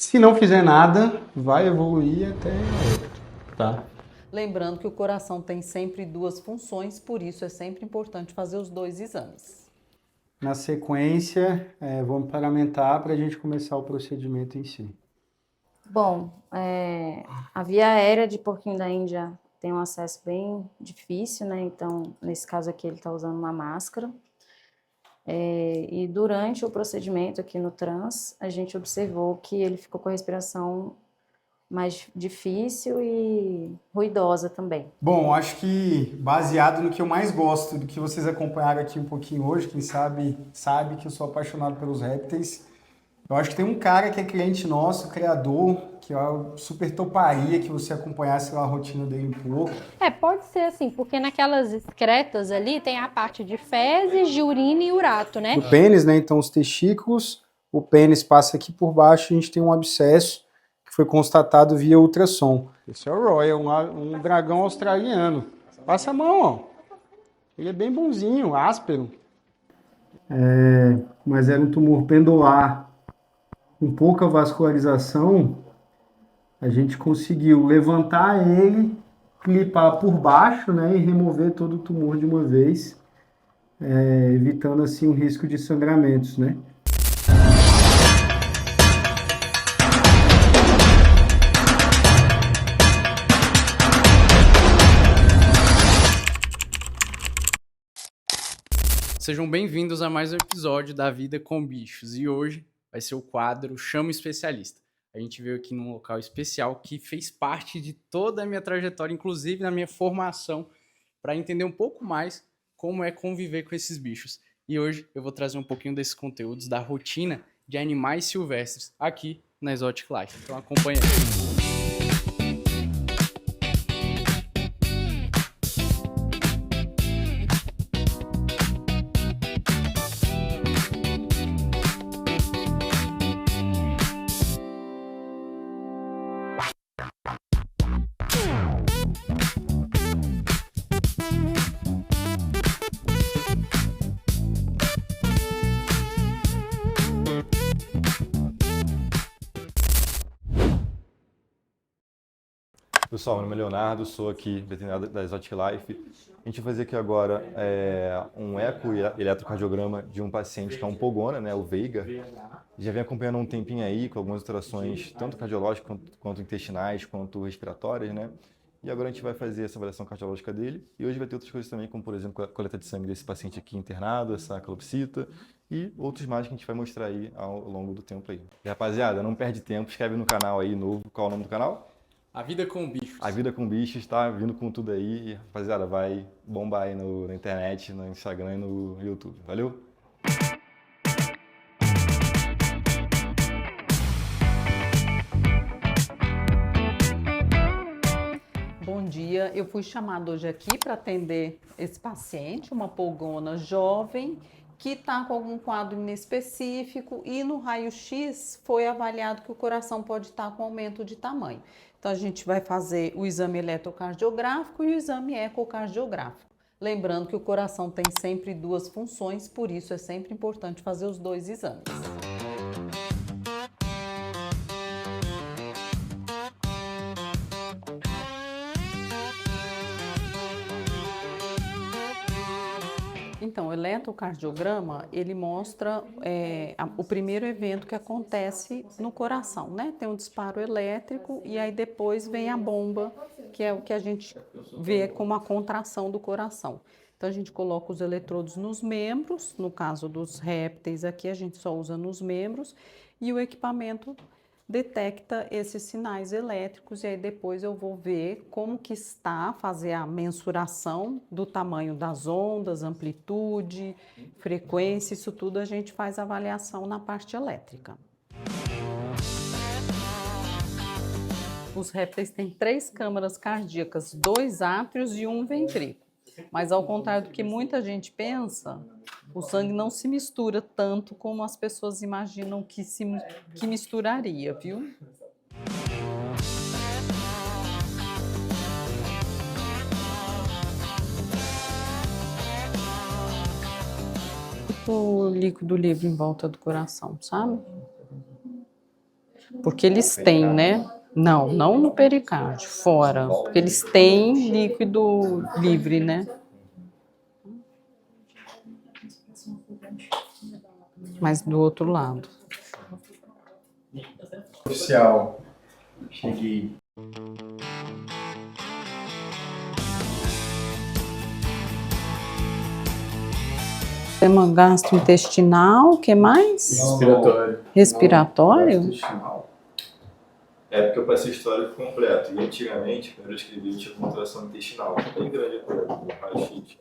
Se não fizer nada, vai evoluir até óbito, tá? Lembrando que o coração tem sempre duas funções, por isso é sempre importante fazer os dois exames. Na sequência, vamos paramentar para a gente começar o procedimento em si. Bom, a via aérea de porquinho da Índia tem um acesso bem difícil, né? Então, nesse caso aqui, ele está usando uma máscara. E durante o procedimento aqui no trans, a gente observou que ele ficou com a respiração mais difícil e ruidosa também. Bom, acho que baseado no que eu mais gosto, do que vocês acompanharam aqui um pouquinho hoje, quem sabe que eu sou apaixonado pelos répteis. Eu acho que tem um cara que é cliente nosso, criador, que eu super toparia que você acompanhasse lá a rotina dele um pouco. Pode ser assim, porque naquelas excretas ali tem a parte de fezes, de urina e urato, né? O pênis, né? Então os testículos, o pênis passa aqui por baixo, a gente tem um abscesso que foi constatado via ultrassom. Esse é o Roy, é um dragão australiano. Passa a mão, ó. Ele é bem bonzinho, áspero. Mas era um tumor pendular. Com pouca vascularização, a gente conseguiu levantar ele, clipar por baixo, né, e remover todo o tumor de uma vez, evitando assim o risco de sangramentos, né? Sejam bem-vindos a mais um episódio da Vida com Bichos, e hoje vai ser o quadro Chama o Especialista. A gente veio aqui num local especial que fez parte de toda a minha trajetória, inclusive na minha formação, para entender um pouco mais como é conviver com esses bichos. E hoje eu vou trazer um pouquinho desses conteúdos da rotina de animais silvestres aqui na Exotic Life. Então acompanha aí. Pessoal, meu nome é Leonardo, sou aqui veterinário da Exotic Life. A gente vai fazer aqui agora um eco e eletrocardiograma de um paciente que é um pogona, né, o Veiga. Já vem acompanhando há um tempinho aí, com algumas alterações, tanto cardiológicas quanto intestinais, quanto respiratórias, né? E agora a gente vai fazer essa avaliação cardiológica dele. E hoje vai ter outras coisas também, como por exemplo a coleta de sangue desse paciente aqui internado, essa calopsita, e outros mais que a gente vai mostrar aí ao longo do tempo aí. E rapaziada, não perde tempo, inscreve no canal aí novo. Qual é o nome do canal? A Vida com Bichos. A Vida com Bichos tá vindo com tudo aí. E, rapaziada, vai bombar aí na internet, no Instagram e no YouTube. Valeu? Bom dia, eu fui chamada hoje aqui para atender esse paciente, uma pogona jovem, que está com algum quadro inespecífico e no raio-x foi avaliado que o coração pode estar com aumento de tamanho. Então a gente vai fazer o exame eletrocardiográfico e o exame ecocardiográfico. Lembrando que o coração tem sempre duas funções, por isso é sempre importante fazer os dois exames. Então, o eletrocardiograma, ele mostra o primeiro evento que acontece no coração, né? Tem um disparo elétrico e aí depois vem a bomba, que é o que a gente vê como a contração do coração. Então, a gente coloca os eletrodos nos membros, no caso dos répteis aqui, a gente só usa nos membros, e o equipamento detecta esses sinais elétricos e aí depois eu vou ver como que está, fazer a mensuração do tamanho das ondas, amplitude, frequência, isso tudo a gente faz avaliação na parte elétrica. Os répteis têm 3 câmaras cardíacas, 2 átrios e 1 ventrículo. Mas ao contrário do que muita gente pensa, o sangue não se mistura tanto como as pessoas imaginam que misturaria, viu? O líquido livre em volta do coração, sabe? Porque eles têm, né? Não, não no pericárdio, fora. Porque eles têm líquido livre, né? Mas do outro lado. Oficial. Cheguei. Sistema gastrointestinal, o que mais? Respiratório. Respiratório? É porque eu passei histórico completo. E antigamente, quando eu escrevi, eu tinha contração intestinal. Bem grande até, no raio-x.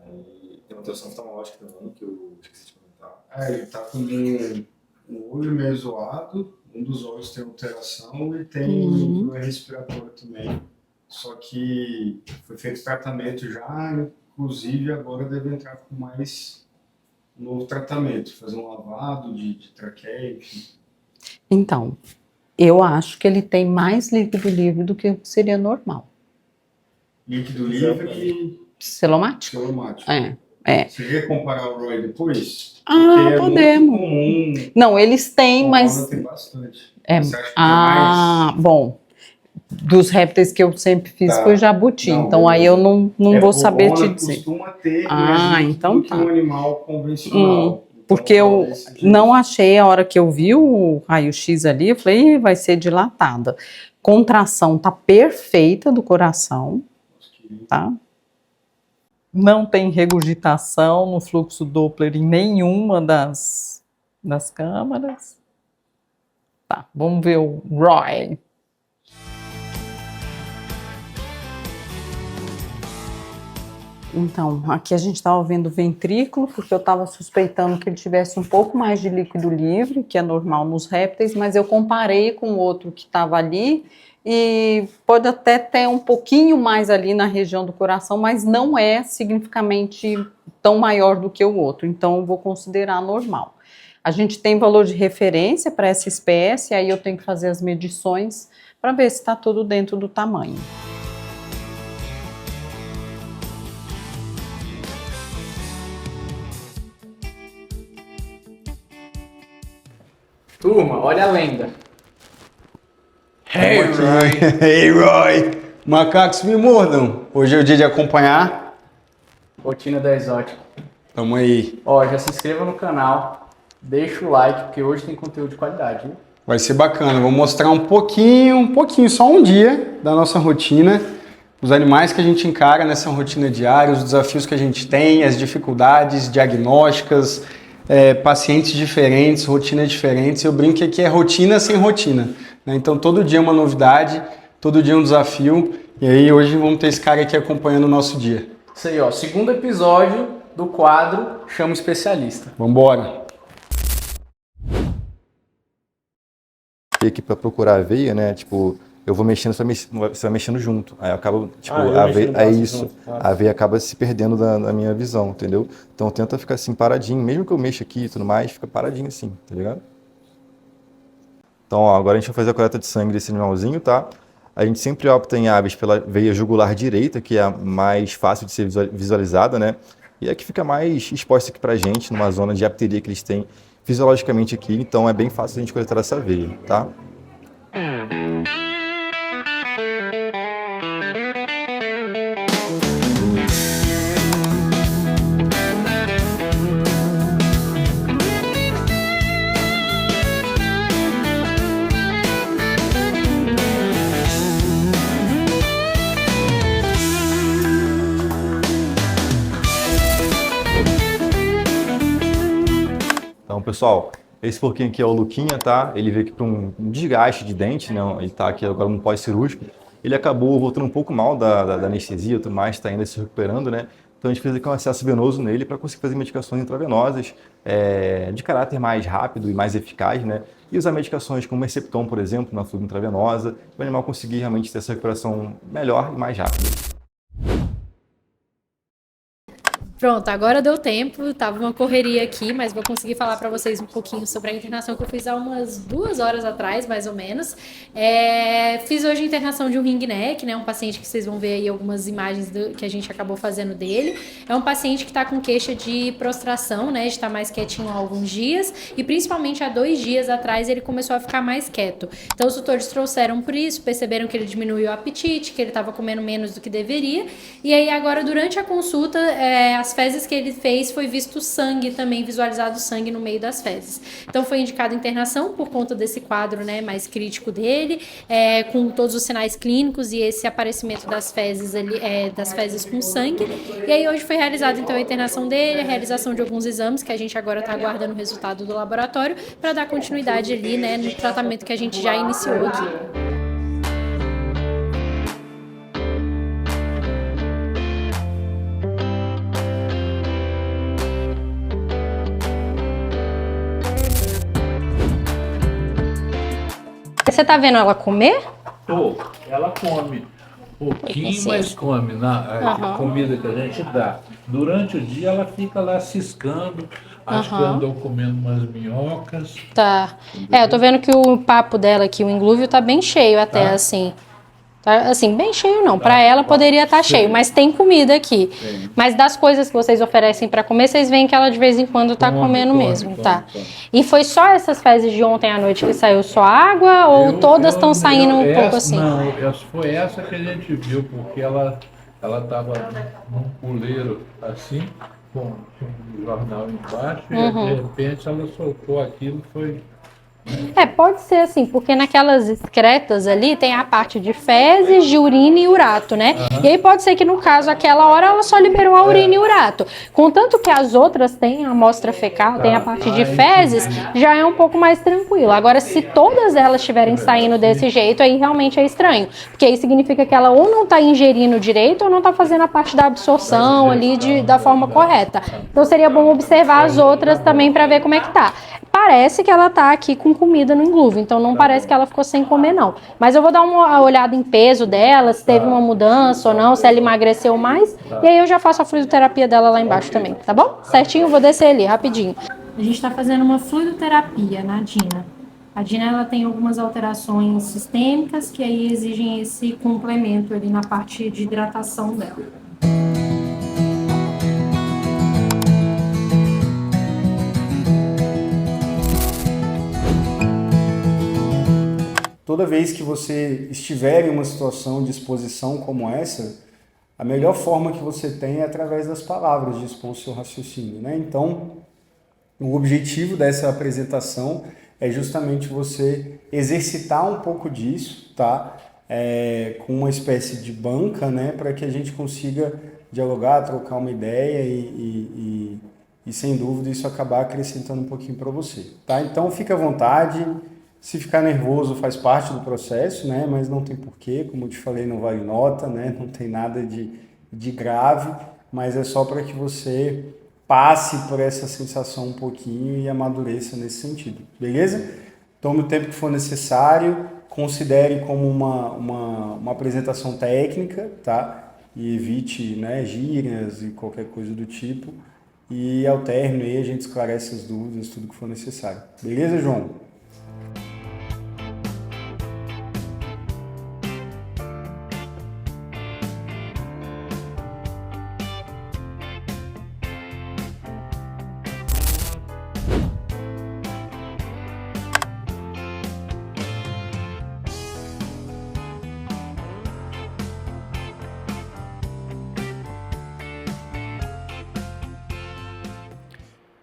Aí tem uma contração oftalmológica também, que eu esqueci de comentar. Ele tá com um olho meio zoado, um dos olhos tem alteração e tem um respiratório também. Só que foi feito tratamento já, inclusive agora deve entrar com mais novo tratamento, fazer um lavado de traqueia, enfim. Então, eu acho que ele tem mais líquido livre do que seria normal. Líquido livre e Celomático? celomático. É. Você quer comparar o ROI depois? Ah, Porque podemos. É muito comum. Não, eles têm, mas... Tem bastante. É. Você acha que tem mais? Bom. Dos répteis que eu sempre fiz Tá. foi jabuti, Não, então aí eu não vou saber te pulgona dizer. Costuma ter Ah, mais então do que tá. um animal convencional. Então, Porque eu talvez seja não achei, a hora que eu vi o raio-x ali, eu falei, "Ih, vai ser dilatada. Contração tá perfeita do coração, isso. tá? Não tem regurgitação no fluxo Doppler em nenhuma das câmaras. Tá, vamos ver o Roy. Então, aqui a gente estava vendo o ventrículo, porque eu estava suspeitando que ele tivesse um pouco mais de líquido livre, que é normal nos répteis, mas eu comparei com o outro que estava ali, e pode até ter um pouquinho mais ali na região do coração, mas não é significativamente tão maior do que o outro, então eu vou considerar normal. A gente tem valor de referência para essa espécie, aí eu tenho que fazer as medições para ver se está tudo dentro do tamanho. Turma, olha a lenda. Hey, Roy! Hey, Roy! Macacos me mordam. Hoje é o dia de acompanhar. Rotina da Exótica. Tamo aí. Ó, já se inscreva no canal, deixa o like, porque hoje tem conteúdo de qualidade, viu? Vai ser bacana. Vou mostrar um pouquinho, só um dia da nossa rotina. Os animais que a gente encara nessa rotina diária, os desafios que a gente tem, as dificuldades diagnósticas, pacientes diferentes, rotinas diferentes. Eu brinco que aqui é rotina sem rotina, né? Então todo dia é uma novidade, todo dia é um desafio. E aí hoje vamos ter esse cara aqui acompanhando o nosso dia. Isso aí, ó, segundo episódio do quadro Chama o Especialista. Vamos embora. Aqui para procurar a veia, né? Tipo, eu vou mexendo, você vai mexendo junto. Aí eu acabo, tipo, a veia, é isso. A veia acaba se perdendo da minha visão, entendeu? Então tenta ficar assim paradinho, mesmo que eu mexa aqui e tudo mais, fica paradinho assim, tá ligado? Então, ó, agora a gente vai fazer a coleta de sangue desse animalzinho, tá? A gente sempre opta em aves pela veia jugular direita, que é a mais fácil de ser visualizada, né? E é que fica mais exposta aqui pra gente, numa zona de apteria que eles têm fisiologicamente aqui, então é bem fácil a gente coletar essa veia, tá? Então, pessoal, esse porquinho aqui é o Luquinha, tá? Ele veio aqui para um desgaste de dente, né? Ele tá aqui agora no pós-cirúrgico. Ele acabou voltando um pouco mal da anestesia e tudo mais, está ainda se recuperando, né? Então a gente fez aqui um acesso venoso nele para conseguir fazer medicações intravenosas de caráter mais rápido e mais eficaz, né? E usar medicações como Hercepton, por exemplo, na fluida intravenosa, para o animal conseguir realmente ter essa recuperação melhor e mais rápida. Pronto, agora deu tempo, tava uma correria aqui, mas vou conseguir falar para vocês um pouquinho sobre a internação que eu fiz há umas 2 horas atrás, mais ou menos. Fiz hoje a internação de um ring neck, né? Um paciente que vocês vão ver aí algumas imagens que a gente acabou fazendo dele. É um paciente que tá com queixa de prostração, né? De estar mais quietinho há alguns dias e principalmente há 2 dias atrás ele começou a ficar mais quieto. Então os tutores trouxeram por isso, perceberam que ele diminuiu o apetite, que ele estava comendo menos do que deveria. E aí agora durante a consulta, as fezes que ele fez, foi visto sangue também, visualizado sangue no meio das fezes. Então foi indicado internação por conta desse quadro, né, mais crítico dele, com todos os sinais clínicos e esse aparecimento das fezes ali, das fezes com sangue. E aí hoje foi realizada então a internação dele, a realização de alguns exames que a gente agora está aguardando o resultado do laboratório para dar continuidade ali, né, no tratamento que a gente já iniciou aqui. Você tá vendo ela comer? Ela come pouquinho, mas come na comida que a gente dá. Durante o dia ela fica lá ciscando, acho que andou comendo umas minhocas. Tá. Eu tô vendo que o papo dela aqui, o englúvio, tá bem cheio até, assim. Tá, assim, bem cheio não. Pra ela poderia estar cheio, mas tem comida aqui. Tem. Mas das coisas que vocês oferecem pra comer, vocês veem que ela de vez em quando tá comendo mesmo, tá? E foi só essas fezes de ontem à noite que saiu só água ou todas estão saindo um pouco assim? Não, foi essa que a gente viu, porque ela tava num puleiro assim, com um jornal embaixo, e de repente ela soltou aquilo, foi... Pode ser assim, porque naquelas excretas ali tem a parte de fezes, de urina e urato, né? E aí pode ser que no caso, aquela hora, ela só liberou a urina e urato. Contanto que as outras têm a amostra fecal, tem a parte de fezes, já é um pouco mais tranquilo. Agora, se todas elas estiverem saindo desse jeito, aí realmente é estranho. Porque aí significa que ela ou não está ingerindo direito ou não está fazendo a parte da absorção ali da forma correta. Então seria bom observar as outras também para ver como é que tá. Parece que ela tá aqui com comida no englúvio, então não parece que ela ficou sem comer não. Mas eu vou dar uma olhada em peso dela, se teve uma mudança ou não, se ela emagreceu mais. E aí eu já faço a fluidoterapia dela lá embaixo também, tá bom? Certinho, eu vou descer ali, rapidinho. A gente tá fazendo uma fluidoterapia na Dina. A Dina, ela tem algumas alterações sistêmicas que aí exigem esse complemento ali na parte de hidratação dela. Toda vez que você estiver em uma situação de exposição como essa, a melhor forma que você tem é através das palavras de expor o seu raciocínio, né? Então, o objetivo dessa apresentação é justamente você exercitar um pouco disso, tá? Com uma espécie de banca, né? Para que a gente consiga dialogar, trocar uma ideia e sem dúvida isso acabar acrescentando um pouquinho para você, tá? Então, fica à vontade. Se ficar nervoso faz parte do processo, né? Mas não tem porquê, como eu te falei, não vale nota, né? Não tem nada de grave, mas é só para que você passe por essa sensação um pouquinho e amadureça nesse sentido, beleza? Tome o tempo que for necessário, considere como uma apresentação técnica, tá? E evite, né, gírias e qualquer coisa do tipo. E ao término aí a gente esclarece as dúvidas, tudo que for necessário. Beleza, João?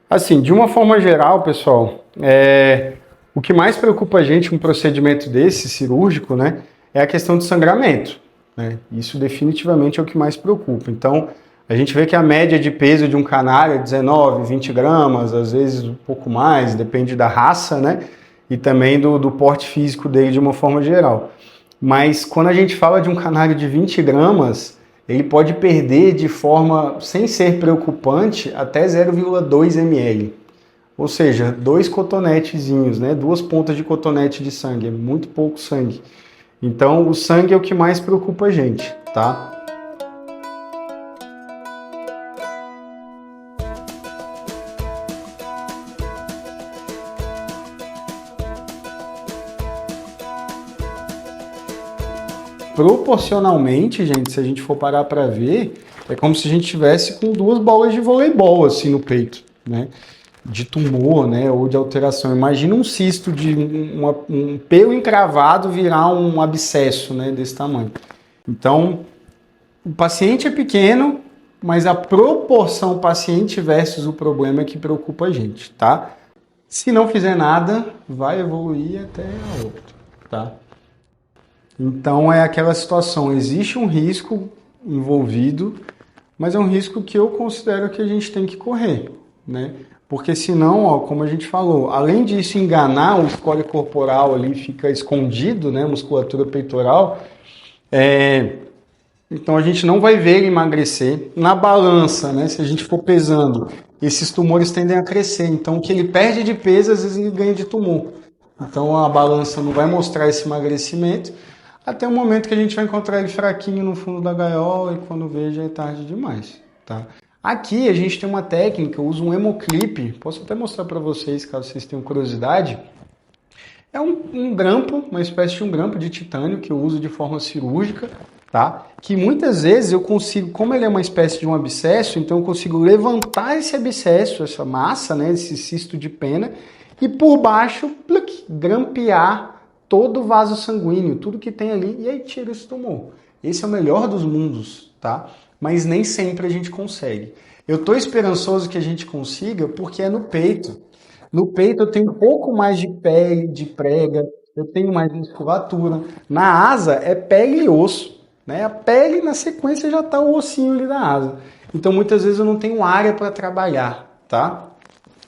Assim, de uma forma geral, pessoal, o que mais preocupa a gente em um procedimento desse, cirúrgico, né, é a questão do sangramento, né? Isso definitivamente é o que mais preocupa. Então, a gente vê que a média de peso de um canário é 19, 20 gramas, às vezes um pouco mais, depende da raça, né, e também do porte físico dele de uma forma geral. Mas quando a gente fala de um canário de 20 gramas, ele pode perder de forma, sem ser preocupante, até 0,2 ml. Ou seja, 2 cotonetezinhos, né? 2 pontas de cotonete de sangue, é muito pouco sangue. Então, o sangue é o que mais preocupa a gente, tá? proporcionalmente, gente, se a gente for parar para ver, é como se a gente tivesse com 2 bolas de voleibol, assim, no peito, né? De tumor, né, ou de alteração. Imagina um cisto de um pelo encravado virar um abscesso, né, desse tamanho. Então, o paciente é pequeno, mas a proporção paciente versus o problema é que preocupa a gente, tá? Se não fizer nada, vai evoluir até a óbito, tá? Então, é aquela situação, existe um risco envolvido, mas é um risco que eu considero que a gente tem que correr, né? Porque senão, ó, como a gente falou, além disso enganar, o score corporal ali fica escondido, né, musculatura peitoral, então a gente não vai ver ele emagrecer. Na balança, né, se a gente for pesando, esses tumores tendem a crescer, então o que ele perde de peso, às vezes ele ganha de tumor. Então a balança não vai mostrar esse emagrecimento, até o momento que a gente vai encontrar ele fraquinho no fundo da gaiola e quando vê já é tarde demais, tá? Aqui a gente tem uma técnica, eu uso um hemoclip, posso até mostrar para vocês, caso vocês tenham curiosidade. É um grampo, uma espécie de um grampo de titânio que eu uso de forma cirúrgica, tá? Que muitas vezes eu consigo, como ele é uma espécie de um abscesso, então eu consigo levantar esse abscesso, essa massa, né, esse cisto de pena, e por baixo, grampear todo o vaso sanguíneo, tudo que tem ali, e aí tira esse tumor. Esse é o melhor dos mundos, tá? Mas nem sempre a gente consegue. Eu estou esperançoso que a gente consiga porque é no peito. No peito eu tenho um pouco mais de pele, de prega, eu tenho mais musculatura. Na asa é pele e osso, né? A pele na sequência já está o ossinho ali da asa. Então muitas vezes eu não tenho área para trabalhar, tá?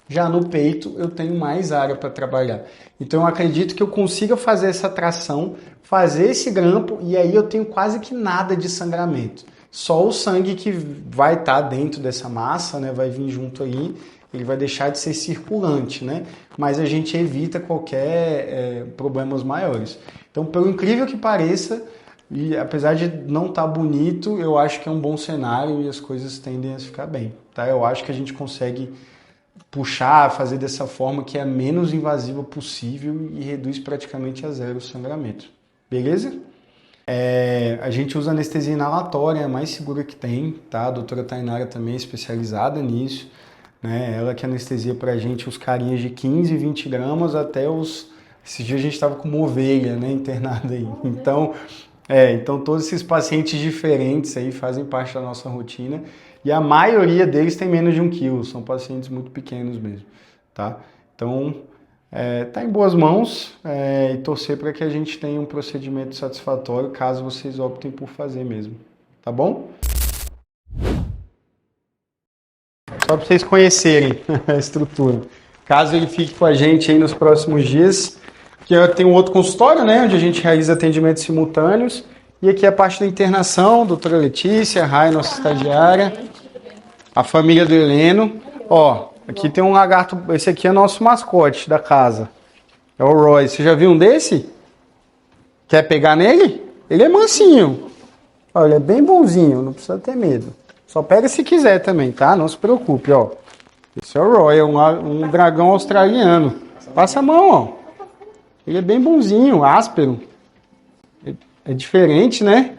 Já no peito eu tenho mais área para trabalhar. Então eu acredito que eu consiga fazer essa tração, fazer esse grampo e aí eu tenho quase que nada de sangramento. Só o sangue que vai estar dentro dessa massa, né, vai vir junto aí, ele vai deixar de ser circulante, né? Mas a gente evita qualquer problemas maiores. Então, pelo incrível que pareça, e apesar de não estar bonito, eu acho que é um bom cenário e as coisas tendem a ficar bem, tá? Eu acho que a gente consegue puxar, fazer dessa forma que é a menos invasiva possível e reduz praticamente a zero o sangramento. Beleza? A gente usa anestesia inalatória, é a mais segura que tem, tá? A doutora Tainara também é especializada nisso, né? Ela que anestesia pra gente os carinhas de 15, 20 gramas até os... Esses dias a gente estava com uma ovelha, né, internada aí. Então todos esses pacientes diferentes aí fazem parte da nossa rotina e a maioria deles tem menos de 1 quilo, são pacientes muito pequenos mesmo, tá? Então... tá em boas mãos e torcer para que a gente tenha um procedimento satisfatório caso vocês optem por fazer mesmo, tá bom? Só para vocês conhecerem a estrutura. Caso ele fique com a gente aí nos próximos dias, que tem um outro consultório, né, onde a gente realiza atendimentos simultâneos e aqui a parte da internação, doutora Letícia, Rai, nossa estagiária, a família do Heleno, ó. Aqui tem um lagarto, esse aqui é nosso mascote da casa. É o Roy. Você já viu um desse? Quer pegar nele? Ele é mansinho. Olha, ele é bem bonzinho, não precisa ter medo. Só pega se quiser também, tá? Não se preocupe, ó. Esse é o Roy, é um dragão australiano. Passa a mão, ó. Ele é bem bonzinho, áspero. É diferente, né?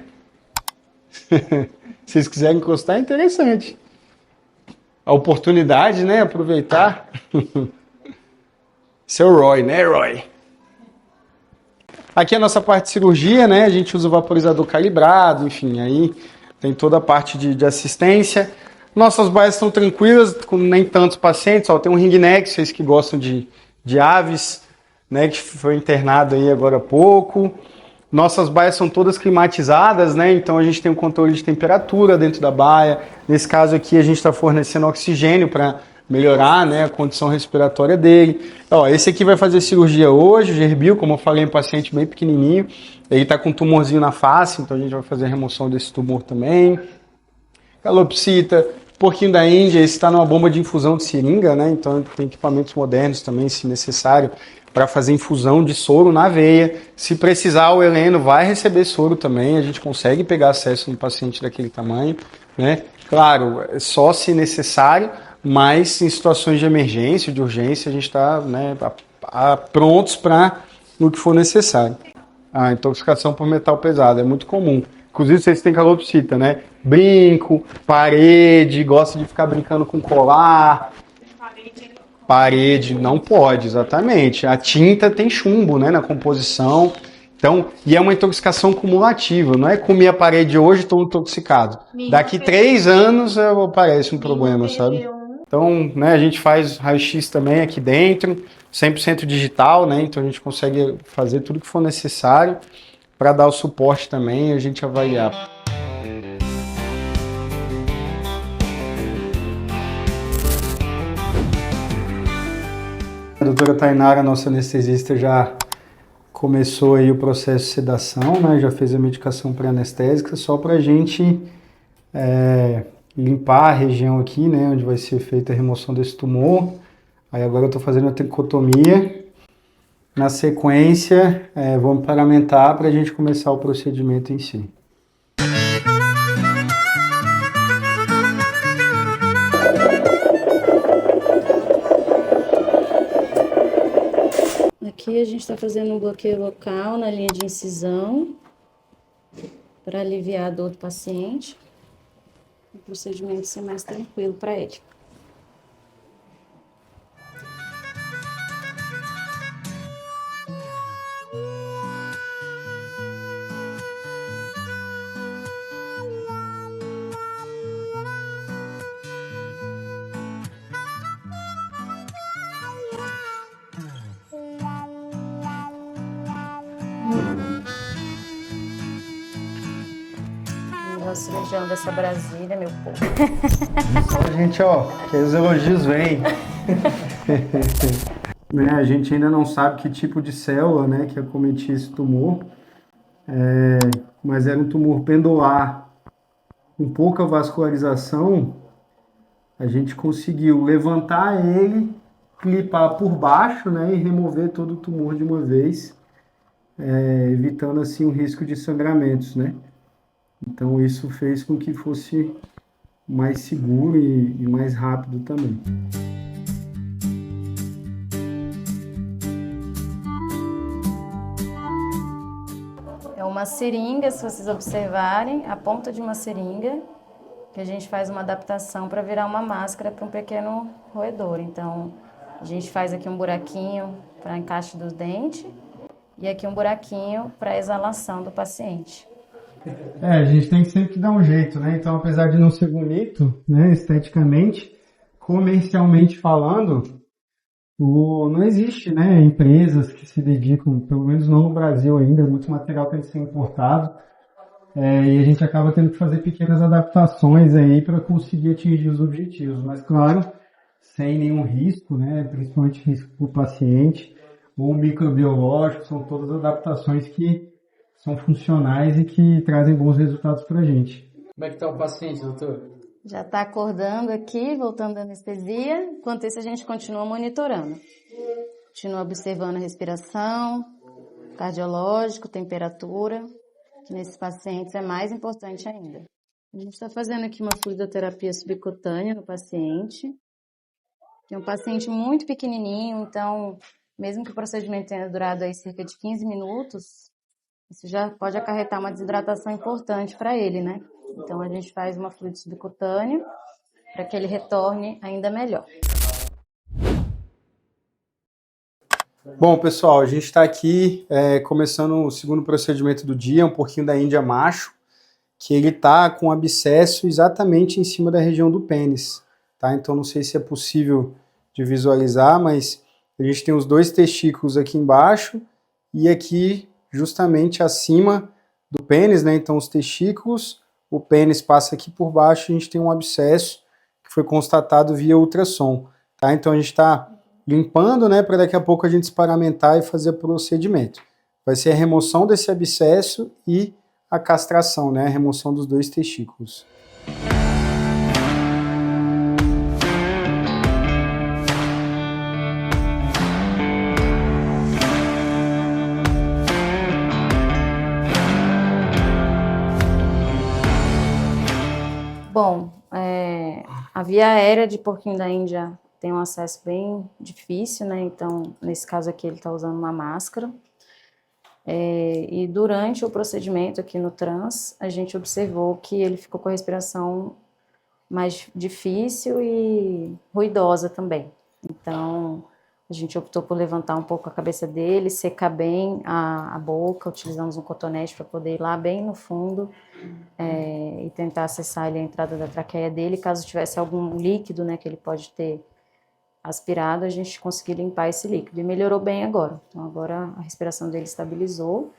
Se vocês quiserem encostar, é interessante. A oportunidade, né? Aproveitar. Seu Roy, né, Roy? Aqui é a nossa parte de cirurgia, né? A gente usa o vaporizador calibrado, enfim, aí tem toda a parte de assistência. Nossas baias estão tranquilas, com nem tantos pacientes. Ó, tem um ringneck, vocês que gostam de aves, né? Que foi internado aí agora há pouco. Nossas baias são todas climatizadas, né? Então a gente tem um controle de temperatura dentro da baia. Nesse caso aqui a gente está fornecendo oxigênio para melhorar, né, a condição respiratória dele. Ó, esse aqui vai fazer cirurgia hoje, o Gerbil, como eu falei, um paciente bem pequenininho. Ele está com um tumorzinho na face, então a gente vai fazer a remoção desse tumor também. Calopsita, porquinho da Índia, esse está numa bomba de infusão de seringa, né? Então tem equipamentos modernos também, se necessário, para fazer infusão de soro na veia. Se precisar, o Heleno vai receber soro também, a gente consegue pegar acesso no paciente daquele tamanho, né? Claro, só se necessário, mas em situações de emergência, de urgência, a gente está, né, prontos para o que for necessário. A intoxicação por metal pesado, é muito comum. Inclusive, vocês têm calopsita, né? Brinco, parede, gosta de ficar brincando com colar. Parede, não pode, exatamente. A tinta tem chumbo, né, na composição. Então, e é uma intoxicação cumulativa, não é comer a parede hoje, estou intoxicado. Daqui 3 anos aparece um problema, sabe? Então, né, a gente faz raio-x também aqui dentro, 100% digital, né? Então a gente consegue fazer tudo que for necessário para dar o suporte também e a gente avaliar. A doutora Tainara, nossa anestesista, já começou aí o processo de sedação, né? Já fez a medicação pré-anestésica, só para a gente limpar a região aqui, né? Onde vai ser feita a remoção desse tumor. Aí agora eu estou fazendo a tricotomia. Na sequência, vamos paramentar para a gente começar o procedimento em si. Aqui a gente está fazendo um bloqueio local na linha de incisão para aliviar a dor do paciente. O procedimento ser mais tranquilo para ele. O cirurgião dessa Brasília, meu povo. Só a gente, que os elogios vêm. Né, a gente ainda não sabe que tipo de célula, né, que acometia esse tumor, mas era um tumor pendular, com pouca vascularização. A gente conseguiu levantar ele, clipar por baixo, né, e remover todo o tumor de uma vez, evitando assim o risco de sangramentos, né? Então isso fez com que fosse mais seguro e mais rápido também. É uma seringa, se vocês observarem, a ponta de uma seringa, que a gente faz uma adaptação para virar uma máscara para um pequeno roedor. Então, a gente faz aqui um buraquinho para encaixe dos dentes e aqui um buraquinho para exalação do paciente. A gente tem que sempre dar um jeito, né? Então, apesar de não ser bonito, né, esteticamente, comercialmente falando, não existe, né, empresas que se dedicam, pelo menos não no Brasil ainda, muito material tem que ser importado, e a gente acaba tendo que fazer pequenas adaptações aí para conseguir atingir os objetivos, mas claro, sem nenhum risco, né, principalmente risco para o paciente, ou microbiológico, são todas adaptações que são funcionais e que trazem bons resultados para a gente. Como é que está o paciente, doutor? Já está acordando aqui, voltando da anestesia. Enquanto isso, a gente continua monitorando. Continua observando a respiração, cardiológico, temperatura, que nesses pacientes é mais importante ainda. A gente está fazendo aqui uma fluidoterapia subcutânea no paciente. É um paciente muito pequenininho, então, mesmo que o procedimento tenha durado aí cerca de 15 minutos, isso já pode acarretar uma desidratação importante para ele, né? Então, a gente faz uma fluido subcutâneo para que ele retorne ainda melhor. Bom, pessoal, a gente está aqui começando o segundo procedimento do dia, um porquinho da Índia macho, que ele está com abscesso exatamente em cima da região do pênis, tá? Então, não sei se é possível de visualizar, mas a gente tem os 2 testículos aqui embaixo e aqui justamente acima do pênis, né? Então, os testículos, o pênis passa aqui por baixo, a gente tem um abscesso que foi constatado via ultrassom, tá? Então, a gente está limpando, né, para daqui a pouco a gente se paramentar e fazer o procedimento. Vai ser a remoção desse abscesso e a castração, né, a remoção dos 2 testículos. Bom, a via aérea de porquinho da Índia tem um acesso bem difícil, né? Então, nesse caso aqui, ele está usando uma máscara. E durante o procedimento aqui no trans, a gente observou que ele ficou com a respiração mais difícil e ruidosa também. Então, a gente optou por levantar um pouco a cabeça dele, secar bem a boca, utilizamos um cotonete para poder ir lá bem no fundo e tentar acessar ali a entrada da traqueia dele. Caso tivesse algum líquido, né, que ele pode ter aspirado, a gente conseguiu limpar esse líquido e melhorou bem agora. Então, agora a respiração dele estabilizou,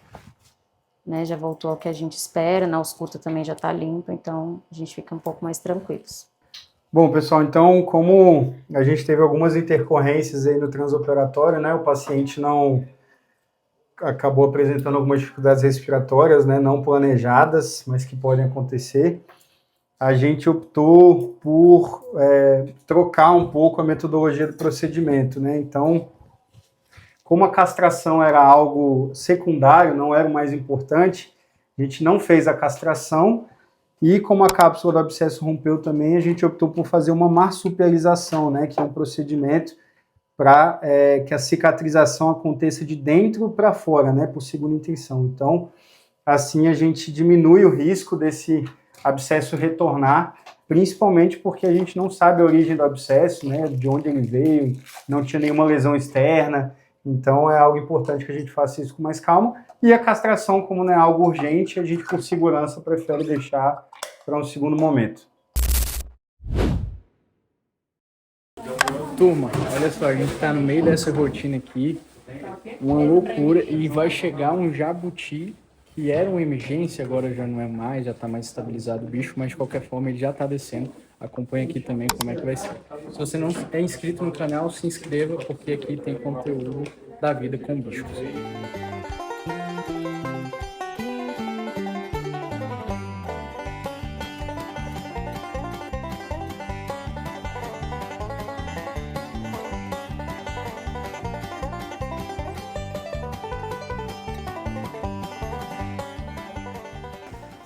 né, já voltou ao que a gente espera, na ausculta também já está limpo, então a gente fica um pouco mais tranquilos. Bom, pessoal, então, como a gente teve algumas intercorrências aí no transoperatório, né, o paciente não acabou apresentando algumas dificuldades respiratórias, né, não planejadas, mas que podem acontecer, a gente optou por trocar um pouco a metodologia do procedimento, né, então, como a castração era algo secundário, não era o mais importante, a gente não fez a castração. E como a cápsula do abscesso rompeu também, a gente optou por fazer uma marsupialização, né, que é um procedimento para que a cicatrização aconteça de dentro para fora, né, por segunda intenção. Então, assim a gente diminui o risco desse abscesso retornar, principalmente porque a gente não sabe a origem do abscesso, né, de onde ele veio, não tinha nenhuma lesão externa, então é algo importante que a gente faça isso com mais calma. E a castração, como não é algo urgente, a gente, por segurança, prefere deixar para um segundo momento. Turma, olha só, a gente tá no meio dessa rotina aqui, uma loucura, e vai chegar um jabuti, que era uma emergência, agora já não é mais, já tá mais estabilizado o bicho, mas de qualquer forma ele já tá descendo. Acompanha aqui também como é que vai ser. Se você não é inscrito no canal, se inscreva, porque aqui tem conteúdo da vida com bichos.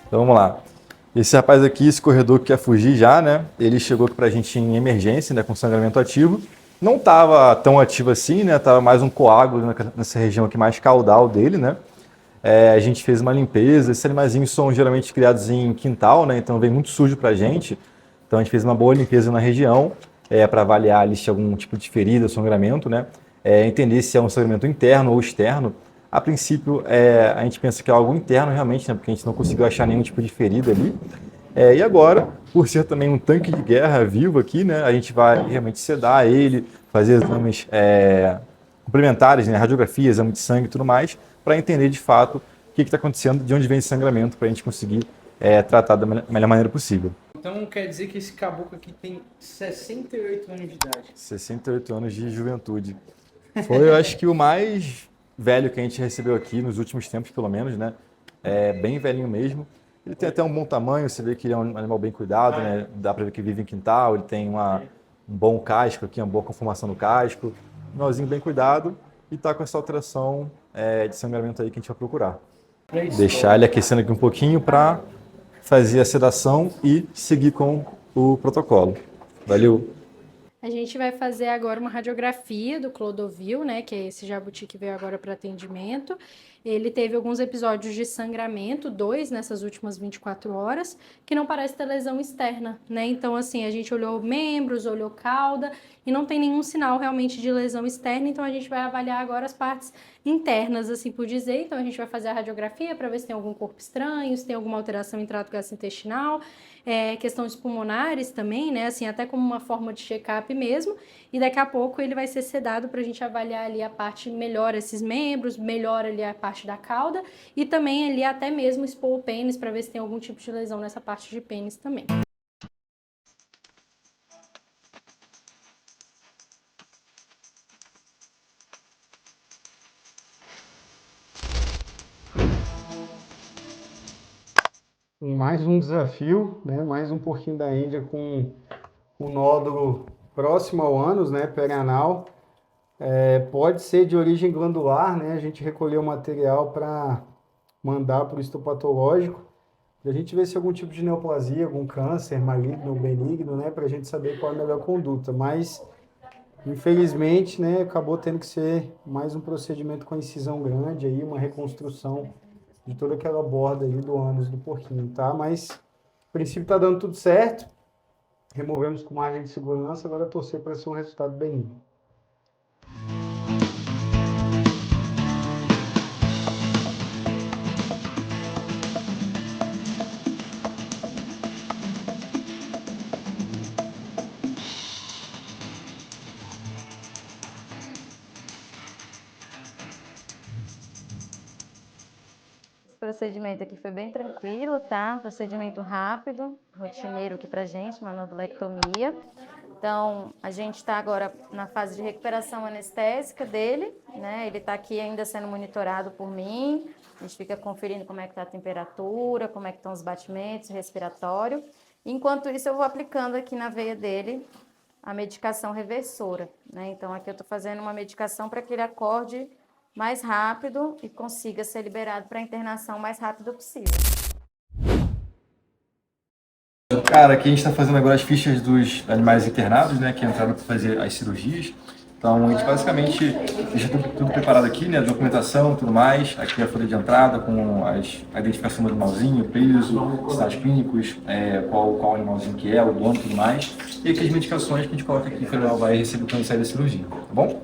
Então vamos lá. Esse rapaz aqui, esse corredor que quer fugir já, né? Ele chegou aqui pra gente em emergência, né? Com sangramento ativo. Não estava tão ativo assim, né? Tava mais um coágulo nessa região aqui mais caudal dele, né? A gente fez uma limpeza. Esses animaizinhos são geralmente criados em quintal, né? Então vem muito sujo pra gente. Então a gente fez uma boa limpeza na região para avaliar ali se algum tipo de ferida, sangramento, né? Entender se é um sangramento interno ou externo. A princípio, a gente pensa que é algo interno realmente, né? Porque a gente não conseguiu achar nenhum tipo de ferida ali. E agora, por ser também um tanque de guerra vivo aqui, né? A gente vai realmente sedar ele, fazer exames complementares, né? Radiografia, exame de sangue e tudo mais, para entender de fato o que está acontecendo, de onde vem esse sangramento, para a gente conseguir tratar da melhor maneira possível. Então quer dizer que esse caboclo aqui tem 68 anos de idade. 68 anos de juventude. Foi, eu acho que o mais velho que a gente recebeu aqui nos últimos tempos, pelo menos, né? Bem velhinho mesmo. Ele tem até um bom tamanho, você vê que ele é um animal bem cuidado, né? Dá para ver que vive em quintal, ele tem um bom casco aqui, uma boa conformação no casco, um animalzinho bem cuidado e tá com essa alteração de sangramento aí que a gente vai procurar. Deixar ele aquecendo aqui um pouquinho para fazer a sedação e seguir com o protocolo. Valeu! A gente vai fazer agora uma radiografia do Clodovil, né, que é esse jabuti que veio agora para atendimento. Ele teve alguns episódios de sangramento, 2 nessas últimas 24 horas, que não parece ter lesão externa, né? Então, assim, a gente olhou membros, olhou cauda e não tem nenhum sinal realmente de lesão externa, então a gente vai avaliar agora as partes internas, assim por dizer. Então, a gente vai fazer a radiografia para ver se tem algum corpo estranho, se tem alguma alteração em trato gastrointestinal, questões pulmonares também, né? Assim, até como uma forma de check-up mesmo. E daqui a pouco ele vai ser sedado para a gente avaliar ali a parte, melhor esses membros, melhor ali a parte da cauda e também ali até mesmo expor o pênis para ver se tem algum tipo de lesão nessa parte de pênis também. Mais um desafio, né? Mais um porquinho da Índia com o nódulo próximo ao ânus, né? Perianal. Pode ser de origem glandular, né? A gente recolheu o material para mandar para o histopatológico, para a gente ver se algum tipo de neoplasia, algum câncer maligno ou benigno, né? Para a gente saber qual é a melhor conduta. Mas Infelizmente, né, acabou tendo que ser mais um procedimento com incisão grande, aí, uma reconstrução de toda aquela borda aí do ânus do porquinho, tá? Mas, a princípio, tá dando tudo certo. Removemos com margem de segurança, agora torcer para ser um resultado bem. Esse procedimento aqui foi bem tranquilo, tá? Procedimento rápido, rotineiro aqui pra gente, uma nodulectomia. Então, a gente está agora na fase de recuperação anestésica dele, né? Ele está aqui ainda sendo monitorado por mim. A gente fica conferindo como é que está a temperatura, como é que estão os batimentos, respiratório. Enquanto isso, eu vou aplicando aqui na veia dele a medicação reversora, né? Então, aqui eu estou fazendo uma medicação para que ele acorde mais rápido e consiga ser liberado para a internação o mais rápido possível. Cara, aqui a gente está fazendo agora as fichas dos animais internados, né, que entraram para fazer as cirurgias. Então, a gente basicamente deixa tudo preparado aqui, né, documentação, tudo mais. Aqui a folha de entrada com a identificação do animalzinho, peso, estágios clínicos, qual animalzinho que é, o dono e tudo mais. E aqui as medicações que a gente coloca aqui que ela vai receber quando sair da cirurgia, tá bom?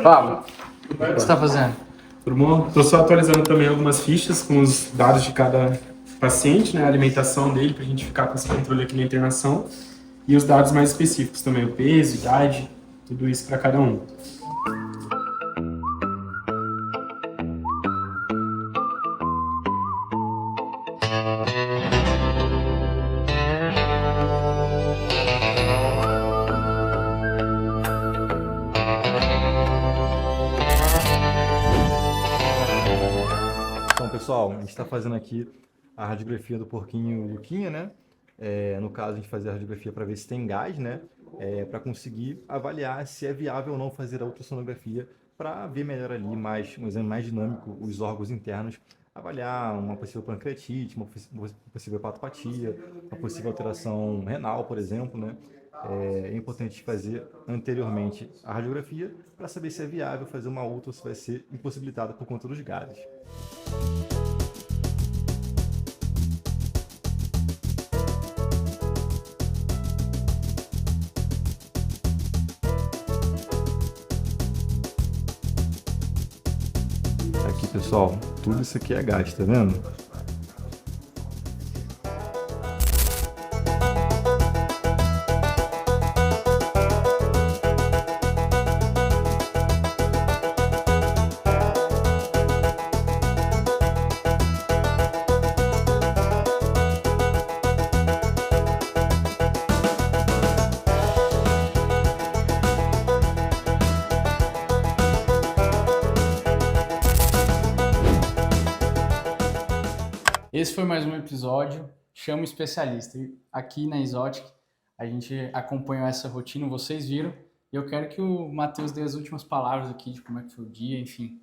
Fala, o que você está fazendo? Tudo bom? Estou só atualizando também algumas fichas com os dados de cada paciente, né, a alimentação dele, para a gente ficar com esse controle aqui na internação. E os dados mais específicos também, o peso, idade, tudo isso para cada um. Então, pessoal, a gente está fazendo aqui a radiografia do porquinho Luquinha, né? No caso, a gente faz a radiografia para ver se tem gás, né? Para conseguir avaliar se é viável ou não fazer a ultrassonografia para ver melhor ali, um exame mais dinâmico, os órgãos internos, avaliar uma possível pancreatite, uma possível hepatopatia, uma possível alteração renal, por exemplo, né? É importante fazer anteriormente a radiografia para saber se é viável fazer uma ultra ou se vai ser impossibilitada por conta dos gases. Aqui, pessoal, tudo isso aqui é gás, tá vendo? Esse foi mais um episódio Chama o Especialista. E aqui na Exotic a gente acompanhou essa rotina, vocês viram. E eu quero que o Matheus dê as últimas palavras aqui de como é que foi o dia, enfim.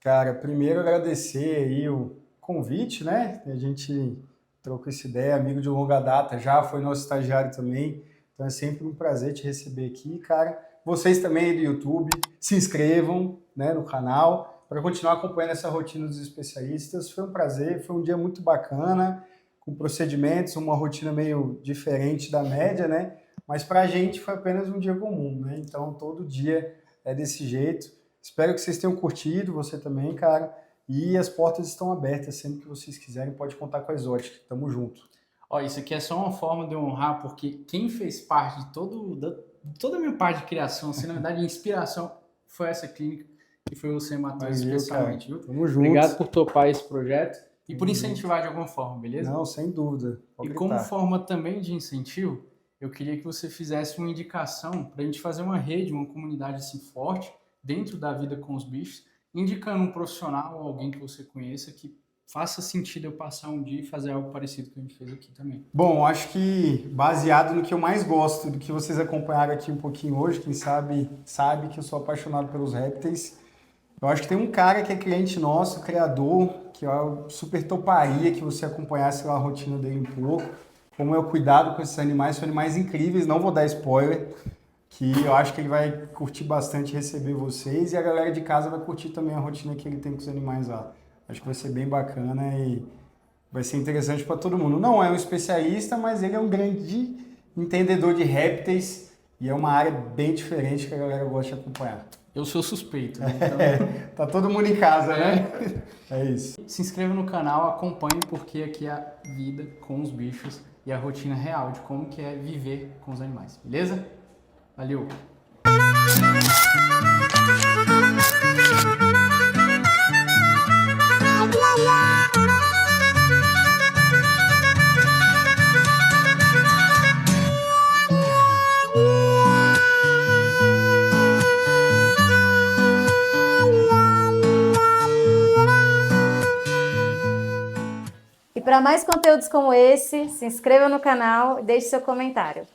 Cara, primeiro agradecer aí o convite, né? A gente trocou essa ideia, amigo de longa data, já foi nosso estagiário também. Então é sempre um prazer te receber aqui, cara. Vocês também aí do YouTube, se inscrevam, né, no canal para continuar acompanhando essa rotina dos especialistas. Foi um prazer, foi um dia muito bacana, com procedimentos, uma rotina meio diferente da média, né? Mas para a gente foi apenas um dia comum, né? Então todo dia é desse jeito. Espero que vocês tenham curtido, você também, cara. E as portas estão abertas, sempre que vocês quiserem, pode contar com a Exotic. Tamo junto. Ó, isso aqui é só uma forma de eu honrar, porque quem fez parte de toda a minha parte de criação, assim, na verdade, a inspiração foi essa clínica, que foi você, Matheus, especialmente, viu? Tamo junto. Obrigado por topar esse projeto e por incentivar de alguma forma, beleza? Não, sem dúvida. Pode E como gritar. forma também de incentivo, eu queria que você fizesse uma indicação para a gente fazer uma rede, uma comunidade assim forte dentro da vida com os bichos, indicando um profissional ou alguém que você conheça que faça sentido eu passar um dia e fazer algo parecido que a gente fez aqui também. Bom, acho que baseado no que eu mais gosto, do que vocês acompanharam aqui um pouquinho hoje, quem sabe que eu sou apaixonado pelos répteis. Eu acho que tem um cara que é cliente nosso, criador, que eu super toparia que você acompanhasse lá a rotina dele um pouco, como é o cuidado com esses animais, são animais incríveis, não vou dar spoiler, que eu acho que ele vai curtir bastante receber vocês e a galera de casa vai curtir também a rotina que ele tem com os animais lá. Acho que vai ser bem bacana e vai ser interessante para todo mundo. Não é um especialista, mas ele é um grande entendedor de répteis e é uma área bem diferente que a galera gosta de acompanhar. Eu sou suspeito, né? Então, Tá todo mundo em casa, né? É isso. se inscreva no canal, acompanhe porque aqui é a vida com os bichos e a rotina real de como que é viver com os animais, beleza? Valeu! E para mais conteúdos como esse, se inscreva no canal e deixe seu comentário.